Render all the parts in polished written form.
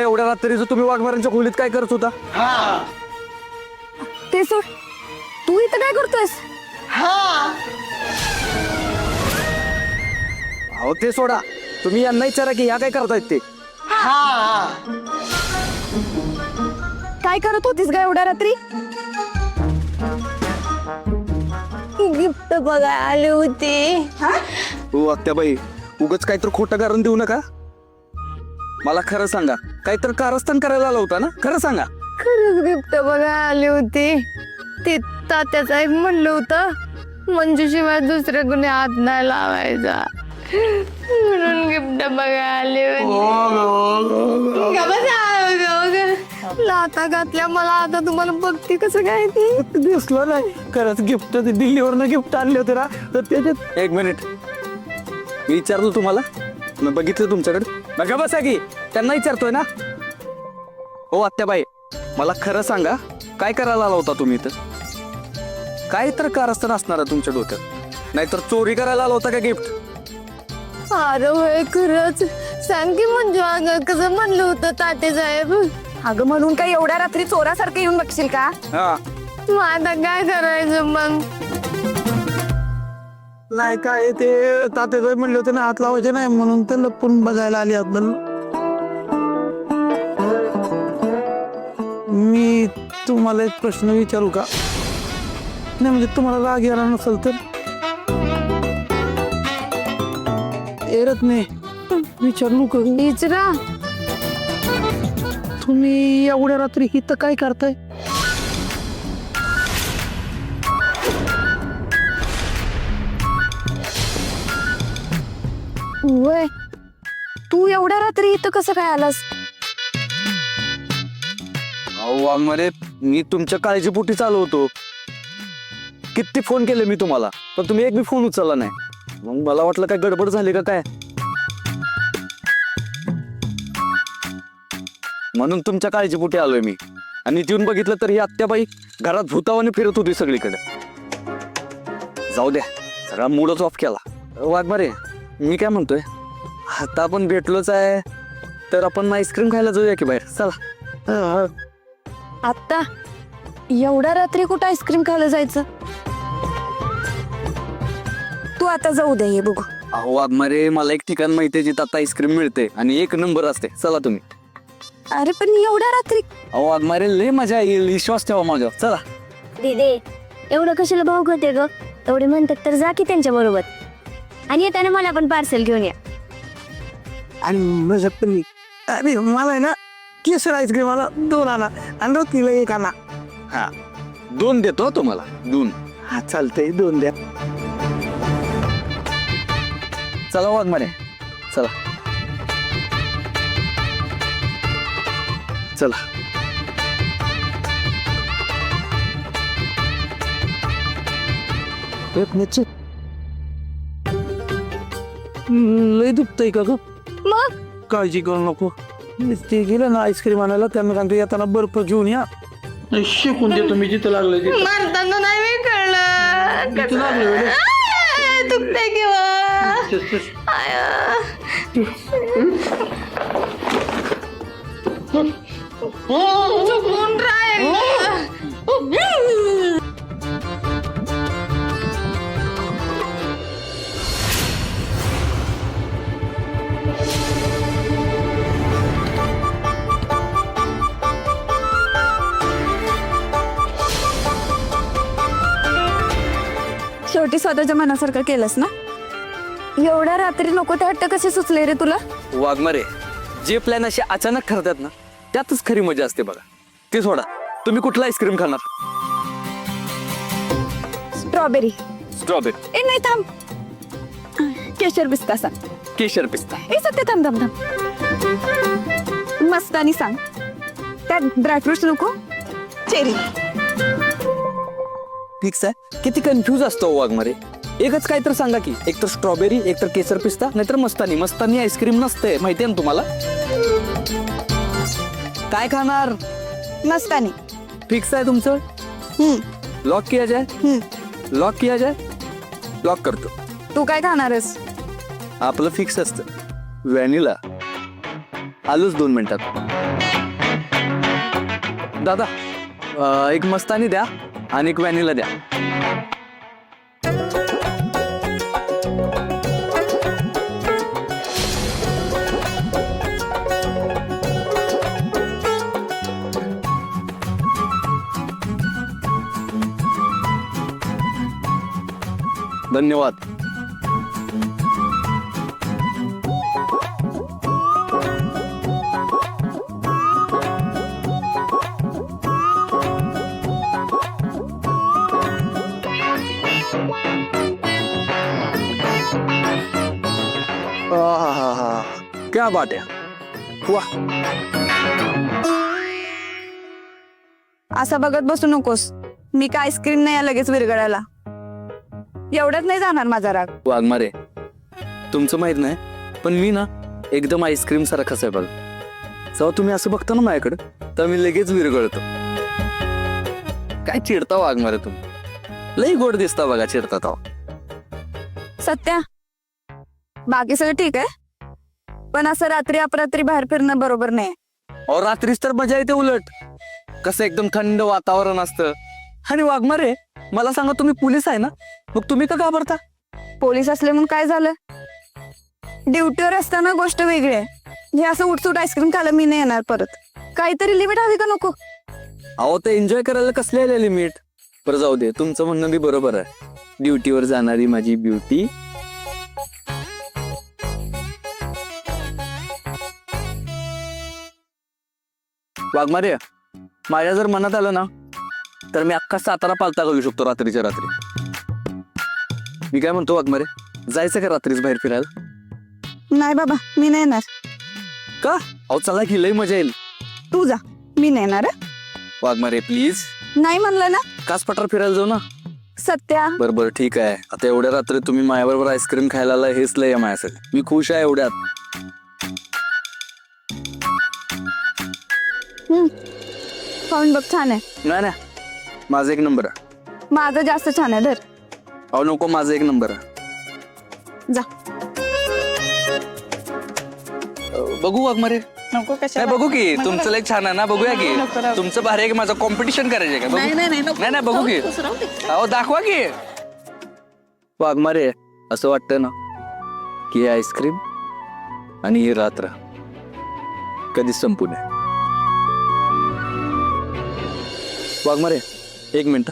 एवढ्या रात्रीचं तुम्ही वाघमारांच्या खोलीत काय करत होता? ते सोड, तू इथं काय करतोयस? अहो ते सोडा, तुम्ही यांना विचारा की ह्या काय करतायत ते. काय करत होतीस का एवढ्या रात्री? गिफ्ट बघायला आले होते. हो आत्याबाई, उगाच काहीतरी खोटं कारण देऊ नका. मला खरं सांगा, काहीतरी कारस्थान करायला आला होता ना? खरं सांगा. खरंच गिफ्ट बघायला आले होते. ते तात्या साहेब म्हणलं होतं मंजूशिवाय दुसऱ्या कुणी हात नाही लावायचा, म्हणून गिफ्ट बघायला आले होते. लाता घातल्या मला. आता तुम्हाला बघते कसं काय ते दिसलं नाही. खरंच गिफ्ट दिल्लीवरनं गिफ्ट आणले होते ना, तर त्याच्यात. एक मिनिट, मी विचारलो तुम्हाला, मी बघितलं तुमच्याकडे. बघा बसा की, त्यांना विचारतोय ना. हो आत्याबाई, मला खरं सांगा, काय करायला आला होता तुम्ही इथं? काय तर कारस्थान असणार आहे तुमच्या डोक्यात, नाहीतर चोरी करायला आला होता का गिफ्ट? अरे होय खरंच. सांग की मंजू, अगं कसं म्हणलं होतं ताते साहेब? अगं म्हणून काय एवढ्या रात्री चोरासारखं येऊन बघशील का? हा, मग आता काय करायचं मग? नाही काय ते तात्यासाहेब म्हणले होते ना हात लावायचे नाही, म्हणून तर लपून बघायला आले आपण. मी तुम्हाला एक प्रश्न विचारू का? नाही म्हणजे तुम्हाला राग येणार नसेल तर. येत नाही विचारू का? विचारा. तुम्ही एवढ्या रात्री इथं काय करताय? होय, तू एवढ्या रात्री इथं कसं काय आलास? अहो वाघमारे, मी तुमच्या काळजीपोटी चालू होतो. किती फोन केले मी तुम्हाला, पण तुम्ही एक बी फोन उचलला नाही. मग मला वाटलं काय गडबड झाली का काय, म्हणून तुमच्या काळजीपोटी आलोय मी. आणि येऊन बघितलं तर ही आत्याबाई घरात भूतावाने फिरत होती सगळीकडे. जाऊ द्या, सगळा मूडच ऑफ केला. वाघमारे, मी काय म्हणतोय, आता आपण भेटलोच आहे तर आपण आईस्क्रीम खायला जाऊया की बाहेर, चला. आता एवढ्या रात्री कुठं आईस्क्रीम खायला जायचं? तू आता जाऊ दे, हे बघू. अहो वाघमारे, मला एक ठिकाण माहितीये जिथं आता आईस्क्रीम मिळते आणि एक नंबर असते. चला तुम्ही. अरे पण एवढ्या रात्री? अहो वाघमारे, लय मजा येईल, विश्वास ठेवा माझ्यावर. चला. दीदी, एवढं कशाला भाऊ होते ग? एवढे म्हणतात तर जा की त्यांच्या बरोबर, आणि येताना मला पण पार्सल घेऊन या. आणि माझं पण अरे मला आहे ना केसर आईस्क्रीम मला 2 आणा आणि रोतीला 1 आणा. हा, 2 देतो तुम्हाला, 2. हा चालतंय, 2 द्या. चला वाघमारे, चला चला. लय दुखतंय का ग? मग काळजी करू नको. ते गेलं ना आईस्क्रीम आणायला, त्यांना सांगतो येताना बर्फ घेऊन या. शिकून देतो मी जिथं लागलं तिथं. मारताना नाही मी कळलं. जिथं लागलं वेळेस. दुखतंय किंवा शेवटी स्वतःच्या मनासारखं केलंस ना? एवढ्या रात्री नको ते हट्ट कसे सुचले रे तुला? वाघमारे, जे प्लॅन असे अचानक ठरतात ना, त्यातच खरी मजा असते बघा. ते सोडा, तुम्ही कुठला आईस्क्रीम खाणार? स्ट्रॉबेरी. स्ट्रॉबेरी. ए नाही, थांब. केशर पिस्ता सांग. केशर पिस्ता. ए सत्य, थांब थांब थांब. मस्तानी सांग. त्यात ड्रायफ्रुट्स नको? चेरी. फिक्स आहे. किती कन्फ्यूज असतो वाघमारे. एकच काय तर सांगा की, एक तर स्ट्रॉबेरी, एक तर केसर पिस्ता, नाहीतर मस्तानी. मस्तानी आईस्क्रीम नसते, माहितीये ना तुम्हाला. काय खाणार? मस्तानी. फिक्स आहे तुमचं? लॉक किया जाए. लॉक किया जाए. लॉक करतो. तू काय खाणारस? आपलं फिक्स असतं, व्हॅनिला. आलोच 2 मिनिटात. दादा एक मस्तानी द्या आणि एक व्हॅनिला द्या. धन्यवाद. आहाहा, क्या बात है. वाह. असं बघत बसू नकोस. मी काय आईस्क्रीम नाही लगेच विरगळायला. एवढ्यात नाही जाणार माझा राग. वाघमारे, तुमचं माहित नाही पण मी ना एकदम आईस्क्रीम सारखाच आहे बघा. जेव्हा तुम्ही असं बघता ना माझ्याकडे तर मी लगेच विरघळतो. काय चिडता वाघमारे तुम्ही. लई गोड दिसता बघा चिडता तो. सत्या, बाकी सगळं ठीक आहे पण असं रात्री अपरात्री बाहेर फिरणं बरोबर नाही. और रात्रीच तर मजा येते उलट. कसं एकदम थंड वातावरण असतं. आणि वाघमारे मला सांगा, तुम्ही पोलीस आहे ना, मग तुम्ही का घाबरता. पोलीस असले म्हणून काय झालं. ड्युटीवर असताना गोष्ट वेगळी आहे. हे असं उठसूट आईस्क्रीम खायला मी नाही येणार परत. काहीतरी लिमिट हवी का नको. अहो ते एन्जॉय करायला कसले आले लिमिट. बरं जाऊ दे, तुमचं म्हणणं बी बरोबर आहे. ड्युटीवर जाणारी माझी ब्युटी. वाघमारे, माझ्या जर मनात आलं ना तर मी अख्खा सातारा पालता घालू शकतो रात्रीच्या रात्री. मी काय म्हणतो वाघमारे, जायचं का रात्रीच बाहेर फिरायला. नाही बाबा, मी नाही येणार. का. अहो चला की लई मजा येईल. तू जा, मी नाही येणार हं. वाघमारे प्लीज. नाही म्हणलं ना. कास पठार फिरायला जाऊ ना. सत्या, बरं बरं ठीक आहे. आता एवढ्या रात्री तुम्ही माझ्याबरोबर आईस्क्रीम खायला आला हेच लय आहे माझ्यासाठी. मी खुश आहे एवढ्यात. खाऊन बघ, छान आहे. नाही ना, माझा एक नंबर आहे. माझं जास्त छान आहे. धर. अहो नको, माझा एक नंबर आहे. जा. बघू वाघमारे. नको नाही बघू की तुमचं लय छान आहे ना. बघूया की तुमचं भारी आहे की माझं कॉम्पिटिशन करायचं का. नाही नाही बघू की. अहो दाखवा की. वाघमारे, असं वाटतं ना की आईस्क्रीम आणि ही रात्र कधीच संपू नये. वाघमारे एक मिनिट.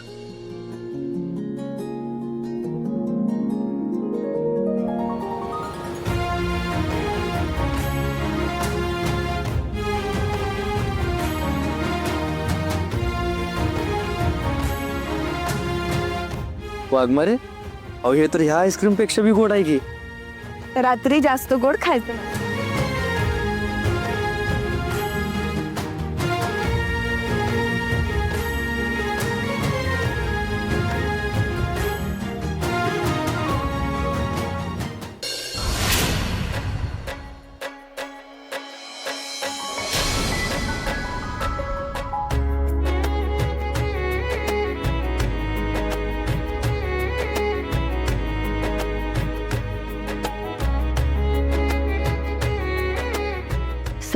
वाघमारे, अहो हे तर ह्या आईस्क्रीम पेक्षा बी गोड आहे की. रात्री जास्त गोड खायचं नाही.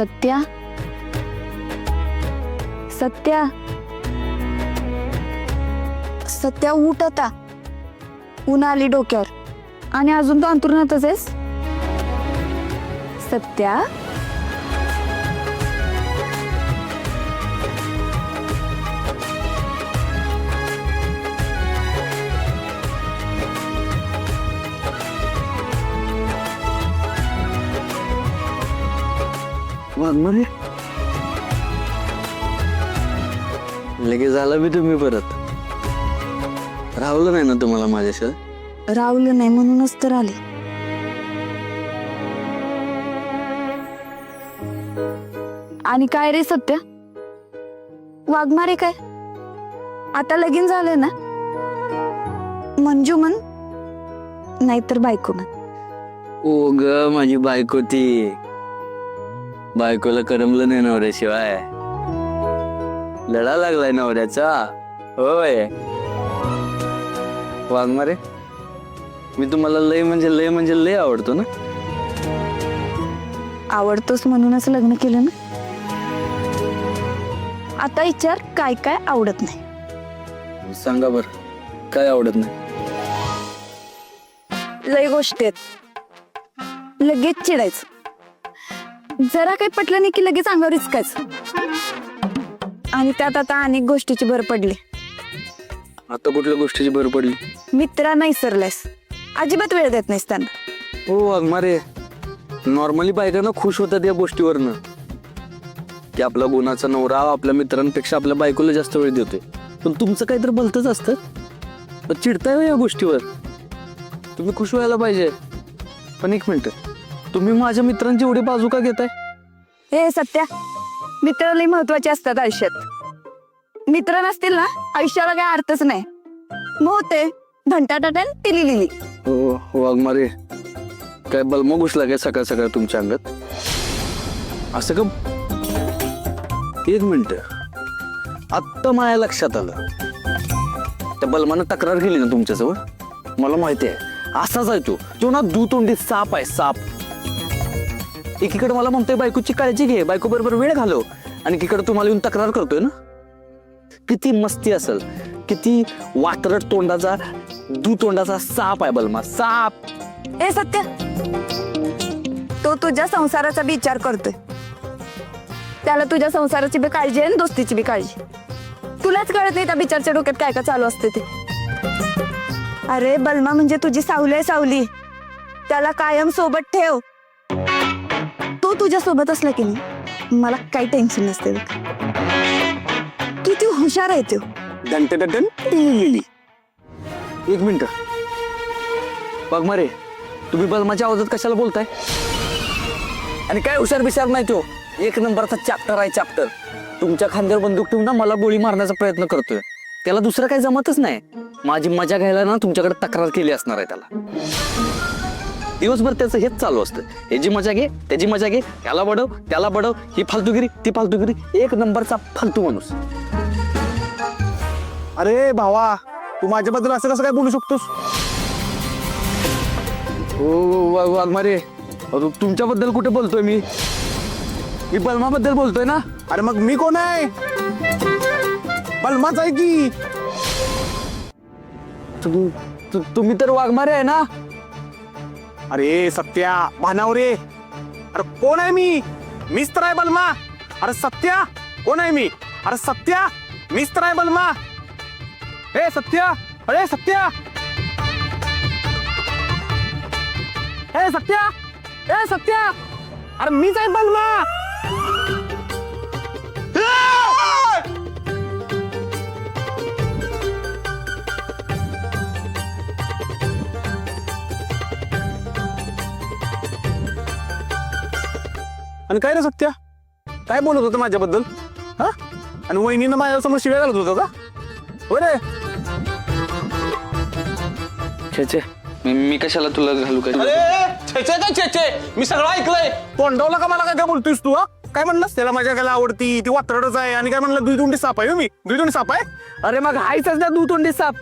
सत्या, सत्या, सत्या उठ आता. ऊन आली डोक्यावर आणि अजून तो अंथरुणातच आहेस. सत्या, वाघमारे लगेच झाला मी तुम्ही परत. राहुलं नाही ना तुम्हाला माझ्याशी. राहुल नाही म्हणूनच तर आली. आणि काय रे सत्या, वाघमारे काय आता लगीन झालंय ना. मंजू म्हण नाहीतर बायको म्हण. ओ ग माझी बायको ती. बायकोला करमलं नाही नवऱ्याशिवाय. लढा लागलाय नवऱ्याचा. होय वाघमारे, मी तुम्हाला लय म्हणजे लय आवडतो ना. आवडतोस म्हणूनच लग्न केलं ना. आता विचार काय काय आवडत नाही. सांगा बर, काय आवडत नाही? लय गोष्टी आहेत. लगेच चिडायचं, जरा काही पटलं नाही की लगेच अंगावर इचकायचं, आणि त्यात आता अनेक गोष्टीची भर पडली. आता कुठल्या गोष्टीची भर पडली? मित्रांना विसरलायस, अजिबात वेळ देत नाहीस त्यांना. हो वाघमारे, नॉर्मली बायकांना खुश होतात या गोष्टीवरनं की आपला गुणाचा नवरा आपल्या मित्रांपेक्षा आपल्या बायकोला जास्त वेळ देतोय. पण तुमचं काहीतरी भलतंच असतं. पण चिडताय हो या गोष्टीवर. तुम्ही खुश व्हायला पाहिजे. पण एक मिनिट, तुम्ही माझ्या मित्रांची एवढी बाजू का घेताय? हे सत्या, मित्र लई महत्वाचे असतात आयुष्यात. मित्र नसतील ना आयुष्याला काय अर्थच नाही. मग होते घंटाटाटन टिली लिली. हो वाघमारे, काय बलमा घुसला काय सकाळ सकाळ तुमच्या अंगात? असं का? एक मिनिट, आत्ता माझ्या लक्षात आलं. त्या बलमानं तक्रार केली ना तुमच्याजवळ, मला माहिती आहे. असाच आहे तो ना दुतोंडी साप आहे, साप. एकीकडे मला म्हणतोय बायकोची काळजी घे, बायको बरोबर वेळ घालव, आणि एकीकडे तुम्हाला येऊन तक्रार करतोय ना. किती मस्ती असेल, किती वात्रट तोंडाचा दुतोंडाचा साप आहे बलमा, साप. हे सत्या, तो तुझ्या संसाराचा बी विचार करतोय. त्याला तुझ्या संसाराची बी काळजी आहे आणि दोस्तीची बी काळजी. तुलाच कळत नाही त्या बिचारच्या डोक्यात काय काय चालू असते ते. अरे बलमा म्हणजे तुझी सावली आहे, सावली. त्याला कायम सोबत ठेव. तो तुझ्या सोबत असला की नाही मला काही टेन्शन नसते. किती हुशार आहे तो. दंटन लिहिली. एक मिनिट वाघमारे, तुम्ही बलमाच्या आवाजात कशाला बोलताय? आणि काय हुशार बिशार नाही तो, एक नंबरचा चॅप्टर आहे, चॅप्टर. तुमच्या खांद्यावर बंदूक ठेवून ना मला गोळी मारण्याचा प्रयत्न करतोय. त्याला दुसरं काही जमतच नाही. माझी मजा घ्यायला ना तुमच्याकडे तक्रार केली असणार आहे त्याला. दिवसभर त्याचं हेच चालू असतं, ह्याची मजा घे, त्याची मजा घे, त्याला बडव, त्याला बडव, ही फालतूगिरी, ती फालतूगिरी. एक नंबरचा फालतू माणूस. अरे भावा, तू माझ्याबद्दल असं कसं काय बोलू शकतोस? हो वाघमारे, तुमच्याबद्दल कुठे बोलतोय मी? मी बलमाबद्दल बोलतोय ना. अरे मग मी कोण आहे? बलमाच आहे की. तुम्ही तर वाघमारे आहे ना. अरे सत्या, भानाव रे. अरे कोण आहे मी? मीच तर आहे बलमा. अरे सत्या, कोण आहे मी? अरे सत्या, मीच तर आहे बलमा. ए सत्या, अरे सत्या, ए सत्या, ए सत्या, अरे मीच आहे बलमा. आणि काय रे सत्या, काय बोलत होतं माझ्याबद्दल? हा, आणि वहिनीनं माझ्यासमोर शिव्या घालत होता का? होय रे. छे, मी कशाला तुला घालू काय? मी सगळं ऐकलंय. तोंडवलं का मला? काय काय बोलतोयस तू? हा, काय म्हणलास? त्याला माझ्या गायला आवडती, ती वात्रडच आहे, आणि काय म्हणलं दुईतोंडी साप आहे. मी दुईतोंडी साप आहे? अरे मग हायच ना दुतोंडी साप.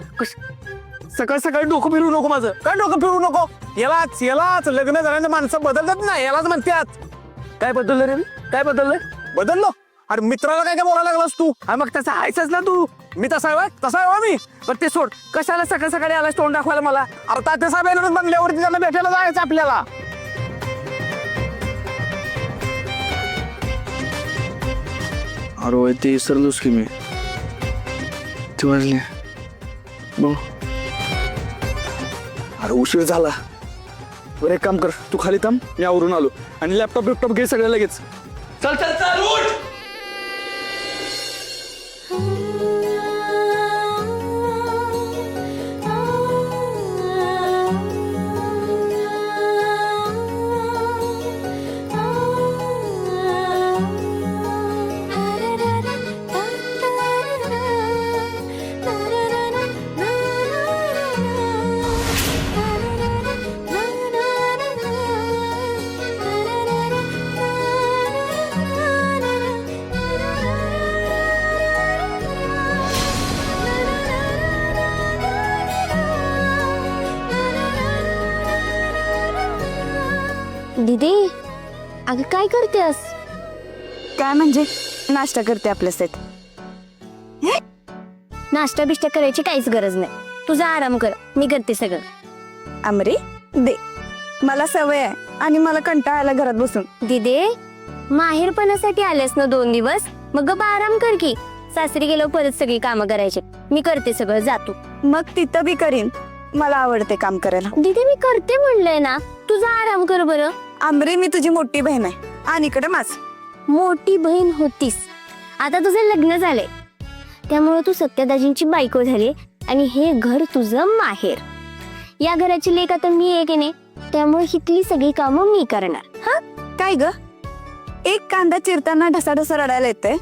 सकाळ सकाळी डोकं फिरू नको माझं. काय डोकं फिरू नको? यालाच लग्न झाल्याने माणसं बदलतात ना, यालाच म्हणतात. काय बदललं रे? काय बदललंय? बदललो? अरे मित्राला काय काय बोलायला लागलास तू? हा मग तसा हायच ना तू. मी तसा आहे? तसा आहे मी? पण ते सोड, कशाला सकाळ सकाळी आलास तोंड दाखवायला मला? अरे तात्या साहेब येणार बनल्यावरती त्यांना भेटायला जायचं आपल्याला. अरे ते विसरलोच की मी. ते वाजले बघ. अरे उशीर झाला. बरं एक काम कर, तू खाली थांब, मी आवरून आलो. आणि लॅपटॉप घे सगळं लगेच. चल चल चल उठ. अगं काय करतेस? काय म्हणजे नाश्ता करते आपल्यासाठी. नाश्ता बिष्टा करायची काहीच गरज नाही. तुझा आराम कर, मी करते सगळं. आमरे दे, मला सवय आहे आणि मला कंटाळा आला घरात बसून. दिदे, माहेरपणासाठी आलेस ना 2 दिवस, मग गप्पा आराम कर की. सासरी गेल्यावर परत सगळी कामं करायची. मी करते सगळं, जातो. मग तिथं बी करीन, मला आवडते काम करायला. दिदे मी करते म्हणलंय ना, तुझा आराम कर बरं. आमरे मी तुझी मोठी बहीण आहे आणि इकडे माझ. मोठी बहीण होतीस, आता तुझं लग्न झालंय, त्यामुळे तू सत्यादाजींची बायको झाली आणि हे घर तुझं माहेर. या घराची लेक आता मी आहे की नाही, त्यामुळे हितली सगळी कामं मी करणार. हा, काय ग, एक कांदा चिरताना ढसाढसा रडायला येते.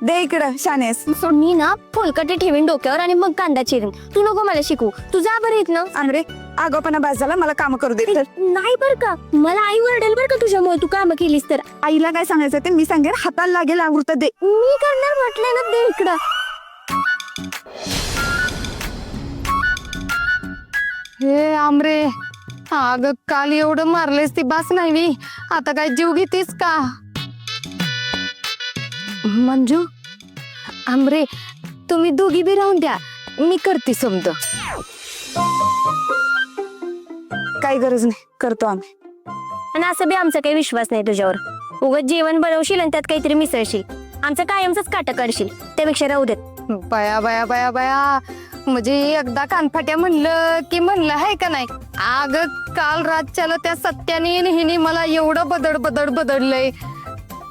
दे इकडं शानेस. मी ना फोलकटे ठेवीन डोक्यावर आणि मग कांदा चिरीन. तू नको मला शिकू, तू जा बरं इथनं. आमरे आगाऊपणा बाज झाला, मला काम करू दे. नाही बर का, मला आई वरडेल बर का तुझ्यामुळे तू काम केलीस तर. आईला काय सांगायचं ते मी सांगेन, हाताला लागेल आवृत्त दे. मी करणार म्हटलंय ना, दे इकडं. हे आमरे, अगं काल एवढं मारलेस ती बास नाही वी. आता काय जीव घेतीस का? मंजू, आमरे, तुम्ही दोघी बी राहून द्या, मी करते समज. काही गरज नाही, करतो आम्ही. आणि असं बी आमचा काही विश्वास नाही तुझ्यावर. उगाच जेवण बनवशील आणि त्यात काहीतरी मिसळशील, आमचं कायमच काटा काढशील. त्यापेक्षा राहू देत. बया बया बया बया, म्हणजे एकदा कानफाट्या म्हणलं की म्हणलं आहे का नाही. अग काल रातच्याला त्या सत्याने आणि हिने मला एवढं बदडलंय,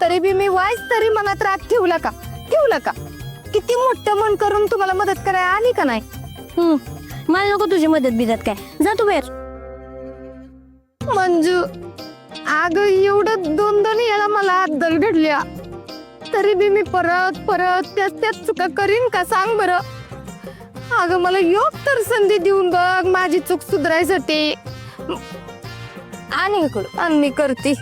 तरी बी मी वाईस तरी मनात राग ठेवला का? किती मोठं मन करून तुम्हाला मदत करायला आली का नाही. मला नको तुझी मदत बिदत काय, जा तू बाहेर. मंजू, अग एवढं 2 याला मला अद्दल घडल्या, तरी बी मी परत त्याच चुका करीन का सांग बरं. अगं मला योग तर संधी देऊन बघ माझी चूक सुधारायसाठी. आणि इकडं आणि मी करते.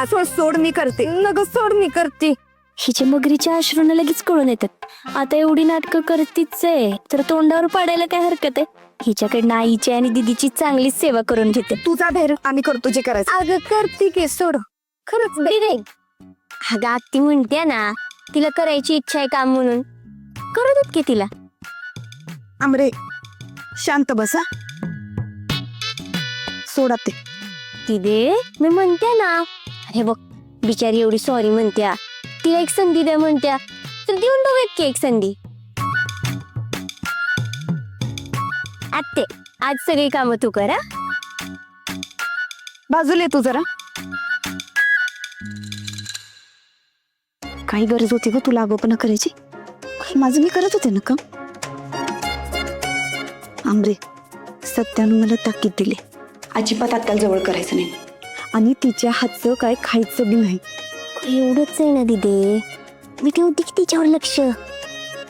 असं सोड, मी करते. नग सोड, मी करते. हिच्या मगरीच्या अश्रूंना लगेच कळून येतात. आता एवढी नाटकं करतीच आहे तर तोंडावर पाडायला काय हरकत आहे. हिच्याकडनं आईची आणि दिदीची चांगलीच सेवा करून घेते. तुझा बाहेर, आम्ही करतो जे करायचं. अगं करते की, सोड. खरंच दिदे, अगं आत्ती म्हणते ना, तिला करायची इच्छा आहे काम म्हणून, करू देत की तिला. आमरे शांत बसा, सोडा ते. दिदे मी म्हणते ना, अरे बघ बिचारी एवढी सॉरी म्हणत्या, तिला एक संधी द्या म्हणत्या, तर देऊन बघ की एक संधी. आत्ते, आज सगळी कामं तू कर. बाजूला तू जरा. काही गरज होती ग तुला आगोपणा करायची? माझं मी करत होते ना काम. आमरे, सत्यानं मला ताकीद दिली, अजिबात आत्याला जवळ करायचं नाही आणि तिच्या हातचं काय खायचं बी नाही. एवढंच आहे ना दिदे, मी ठेवते की तिच्यावर लक्ष.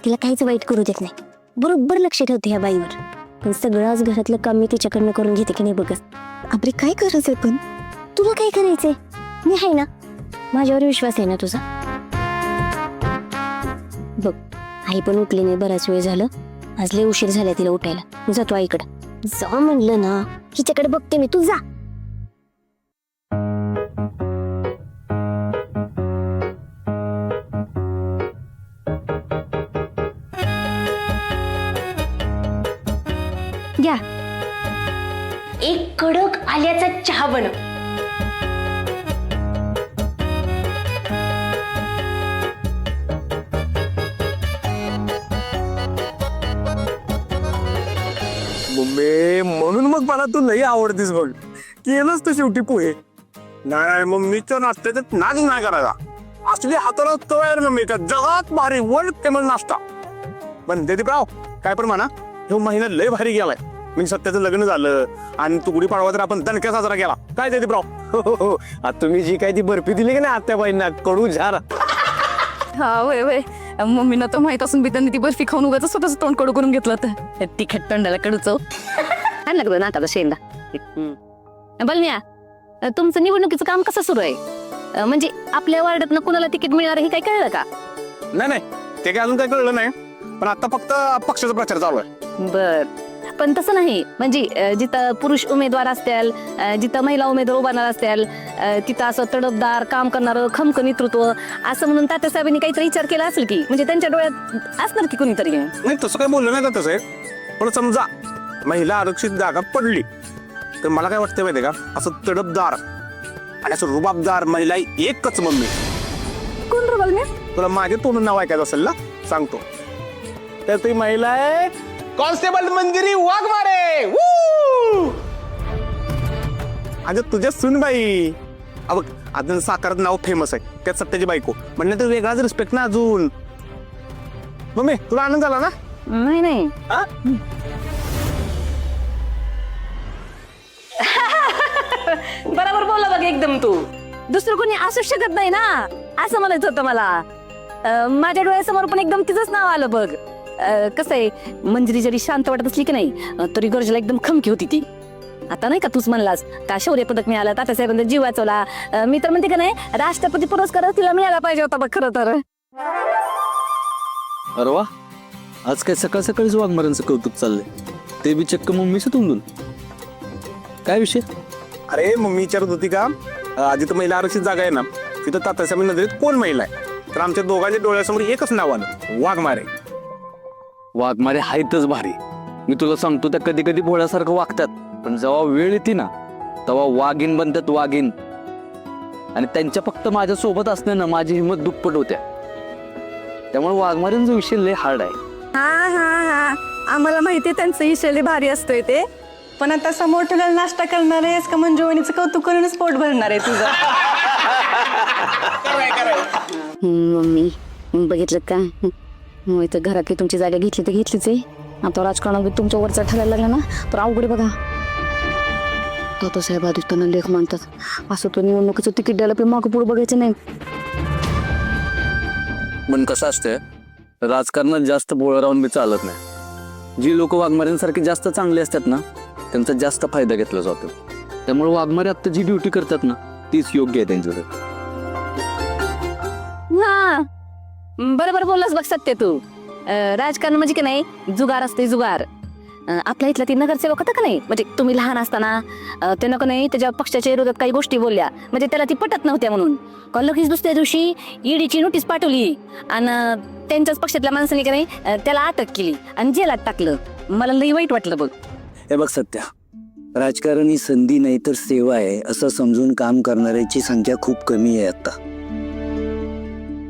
तिला काहीच वाईट करू देत नाही, बरोबर लक्ष ठेवते ह्या बाईवर. पण सगळंच घरातलं काम मी तिच्याकडनं करून घेते की नाही बघस. आमरे काय गरज आहे पण? तुला काय करायचंय, मी आहे ना, माझ्यावर विश्वास आहे ना तुझा. बघ आई पण उठली नाही बराच वेळ झालं, आज लय उशीर झाला तिला उठायला. जातो आईकडं. जा म्हणलं ना, हिच्याकडे बघते मी, तू जा. घ्या, एक कडक आल्याचा चहा बनव. मम्मी, म्हणून मग मला तू लई आवडतीस बघ. केलंच तर शेवटी पोहे. नाही मम्मीच्या नाश्त्याचा नाच नाही करायचा. असली हाताला चव आहे मम्मी, का जगात भारी वर्ल्ड फेमस नाश्ता. पण देदीपराव काय पण म्हणा, हे महिना लय भारी गेलाय. म्हणजे सत्याचं लग्न झालं आणि तू गुढीपाडवा तर आपण दणक्या साजरा केला. काय देदीपराव? हो, आता तुम्ही जी काय ती बर्फी दिली की नाही आत्याबाईंना, कडू झार. हा वय मम्मीनं तर माहित असून बी त्यांनी ती बर्फी खाऊन उगाच स्वतःच तोंड कडू करून घेतलं तर तिखट तोंडाला कडू चव. काय लागलं नाकाला शेंदा. बलम्या, तुमचं निवडणुकीचं काम कसं सुरू आहे? म्हणजे आपल्या वार्डात कुणाला तिकीट मिळणार हे काय कळलं का? नाही ते काय अजून काय कळलं नाही, पण आता फक्त पक्षाचा प्रचार चालू आहे. बर, पण तसं नाही, म्हणजे जिथं पुरुष उमेदवार असतील, जिथं महिला उमेदवार उभारणार असतील, तिथं असं तडफदार काम करणारं खमक नेतृत्व असं म्हणून तात्यासाहेबांनी काहीतरी विचार केला असेल की, म्हणजे त्यांच्या डोळ्यात असणार की कोणीतरी. नाही तसं काय बोललं नाही का तसं, पण समजा महिला आरक्षित जागा पडली तर मला काय वाटतं माहितीये का, असं तडफदार आणि असं रुबाबदार महिला एकच मम्मी. कोण रुबाल मी? तुला माझे तोंडून नाव ऐकायचं असेल ना, सांगतो. तर ती महिला आहे कॉन्स्टेबल मंजिरी वाघमारे. अगं तुझ्या सुनबाई. अबघ अजून साकारात नाव फेमस आहे, त्यात सत्याची बायको म्हणलं तर वेगळाच रिस्पेक्ट ना अजून. मम्मी तुला आनंद झाला ना? नाही नाही हा? बरोबर बोलला बघ एकदम तू. दुसरं कोणी असू शकत नाही ना असं म्हणायचं होतं मला. माझ्या डोळ्यासमोर पण एकदम तिचंच नाव आलं बघ. कसं आहे, मंजिरी जरी शांत वाटत असली की नाही तरी गरजेला एकदम खमकी होती ती. आता नाही का तूच म्हणलास का शौर्य पदक मिळालं, तात्यासाहेबांचा जीव वाचवला. मी तर म्हणते का नाही, राष्ट्रपती पुरस्कार तिला मिळाला पाहिजे होता बघ खरं तर. अरे वा, आज काय सकाळ सकाळीच वाघमाऱ्यांचं कौतुक चाललंय, ते बी चक्क मम्मीचं तोंडून. काय विषय? अरे मम्मी विचारत होती का, जिथं महिला आरक्षित जागा आहे ना तिथं तात्यासाहेब नजरेत कोण महिला आहे, तर आमच्या दोघांच्या डोळ्यासमोर एकच नाव आलं, वाघमारे. वाघमारे हायतच भारी. मी तुला सांगतो, त्या कधी कधी भोळ्यासारखं वागतात, पण जेव्हा वेळ येते ना तेव्हा वाघीण बनतात, वाघीण. आणि त्यांच्या फक्त माझ्या सोबत असण्यानं माझी हिंमत दुप्पट होत्या. त्यामुळे वाघमाऱ्यांचा विषय लय हार्ड आहे. हा हा हा, आम्हाला माहिती त्यांचं इशले भारी असतोय ते. पण आता समोर ठेवलेला नाश्ता करणार आहेस का मंजू वहिनीचं कौतुक करूनच पोट भरणार आहे तुझं? मम्मी बघितलं का, मग इथं घरात तुमची जागा घेतली तर घेतलीच आहे. आता राजकारणात तुमच्या वरचा ठरायला लागला ना तर अवघड बघा. तात्यासाहेब आदित्यना लेख मानतात, असं तो निवडणुकीचं तिकीट द्यायला पण मागं पुढे बघायचं नाही. पण कसं असतंय, राजकारणात जास्त भोळं राहून बी चालत नाही. जी लोक वाघमाऱ्यांसारखे जास्त चांगले असतात ना त्यांचा जास्त फायदा घेतला जातो. त्यामुळे वाघमारे आता जी ड्युटी करतात ना तीच योग्य आहे त्यांच्याकडे. हा बरोबर बोललास बघ सत्य तू. राजकारण म्हणजे की नाही जुगार असते, जुगार. आपल्या इथला ती नगरसेवक होता का नाही, म्हणजे तुम्ही लहान असताना त्यानं का नाही त्याच्या पक्षाच्या विरोधात काही गोष्टी बोलल्या, म्हणजे त्याला ती पटत नव्हत्या म्हणून लगेच दुसऱ्या दिवशी ईडीची नोटीस पाठवली आणि त्यांच्याच पक्षातल्या माणसाने का नाही त्याला अटक केली आणि जेलात टाकलं. मला लई वाईट वाटलं बघ. हे बघ सत्या, राजकारण ही संधी नाही तर सेवा आहे असं समजून काम करणाऱ्याची संख्या खूप कमी आहे आता.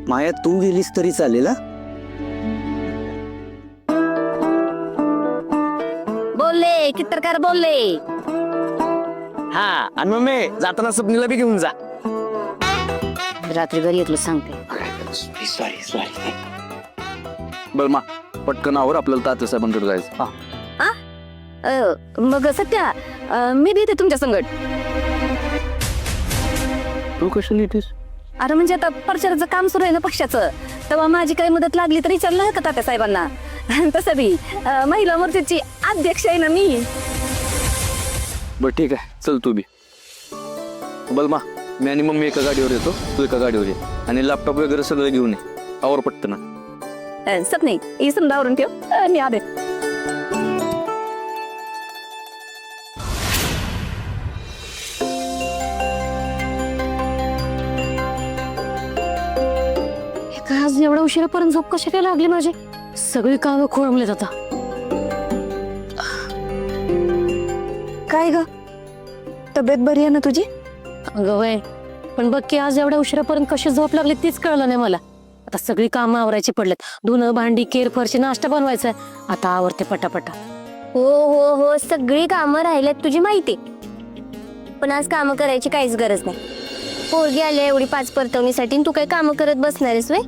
माया तू गेलीस तरी चालेल. बोलले कित्तरकार बोलले. हा आणि मम्मी जाताना स्वप्नीला बी घेऊन जा. रात्री घरी येतलो सांगते. बलमा पटकन आवर, आपल्याला तात्यासाहेबांकडे जायचं. मग सत्या मी बी येते तुमच्या संगत. तू कशाला येतेस? अरे म्हणजे आता प्रचाराचं काम सुरू आहे ना पक्षाचं, तेव्हा माझी काही मदत लागली तरी विचारलं का तात्या साहेबांना. तसं बी महिला मोर्चाची अध्यक्ष आहे ना मी. बरं ठीक आहे, चल तू बी. बलमा मी आणि मम्मी एका गाडीवर येतो, तू एका गाडीवर ये, आणि लॅपटॉप वगैरे सगळं घेऊन ये. आवर पटतं ना. सपने ही समजावरून ठेव, मी आले. आज एवढा उशिरापर्यंत झोप कशा काय लागली माझी? सगळी कामं खोळंबलेत आता. काय ग, तब्येत बरी आहे ना तुझी? अगं वय, पण बघ की आज एवढ्या उशिरापर्यंत कशी झोप लागली तीच कळलं नाही मला. आता सगळी कामं आवरायची पडलेत, धुणं भांडी केर फरशी नाश्ता बनवायचा. आता आवरते पटापटा. हो हो हो, सगळी कामं राहिल्यात तुझी माहिती, पण आज कामं करायची काहीच गरज नाही. पोरगी आली एवढी पाच परतवणीसाठी, तू काय कामं करत बसणारेस वे?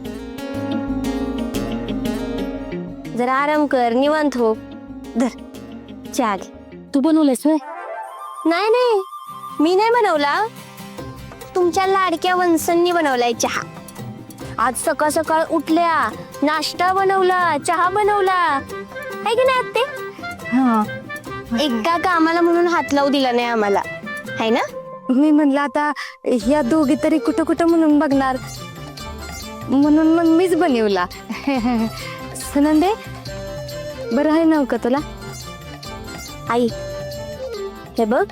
जरा आराम कर, निवांत हो. धर चहा घे. तू बनवलेस वय? नाही नाही, मी नाही बनवला, तुमच्या लाडक्या वंसांनी बनवलाय चहा. आज सकाळ सकाळ उठल्या, नाश्ता बनवला, चहा बनवला, आहे की नाही आत्ते? हा, एका कामाला म्हणून हात लावू दिला नाही आम्हाला, आहे ना? मी म्हणलं आता ह्या दोघी तरी कुठं कुठं म्हणून बघणार, म्हणून मग मीच बनवला. सुनंदे बरं आहे ना का तुला? आई हे बघ,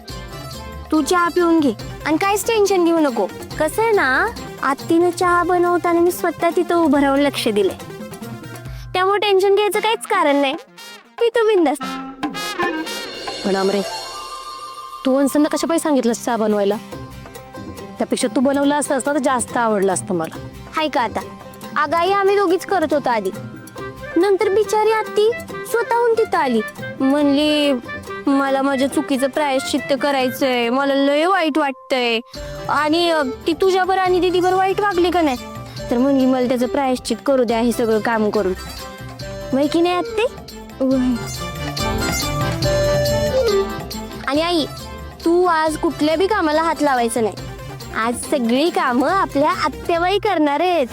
तू चहा पिऊन घे आणि काहीच टेन्शन घेऊ नको. कसं आहे ना, आत्तीनं चहा बनवताना मी स्वतः तिथं उभं राहून लक्ष दिलंय, त्यामुळे टेन्शन घ्यायचं काहीच कारण नाही. मी तू बिंदास. पण आमरे, तू वंसंना कशा पाहिजे सांगितलंस चहा बनवायला? त्यापेक्षा तू बनवलं असतं तर जास्त आवडलं असतं मला. हाय का आता, आगाई आम्ही दोघीच करत होतो आधी. नंतर बिचारी आत्ती स्वतःहून तिथं आली, म्हणली मला माझ्या चुकीचं प्रायश्चित्त करायचंय, मला लय वाईट वाटतंय. आणि ती तुझ्यावर आणि दीदीवर वाईट वागली का नाही, तर म्हणली मला त्याचं प्रायश्चित करू द्या हे सगळं काम करून. वय की नाही आत्ते? आणि आई, तू आज कुठल्या बी कामाला हात लावायचं नाही. आज सगळी कामं आपल्या आत्याबाई करणार आहेत.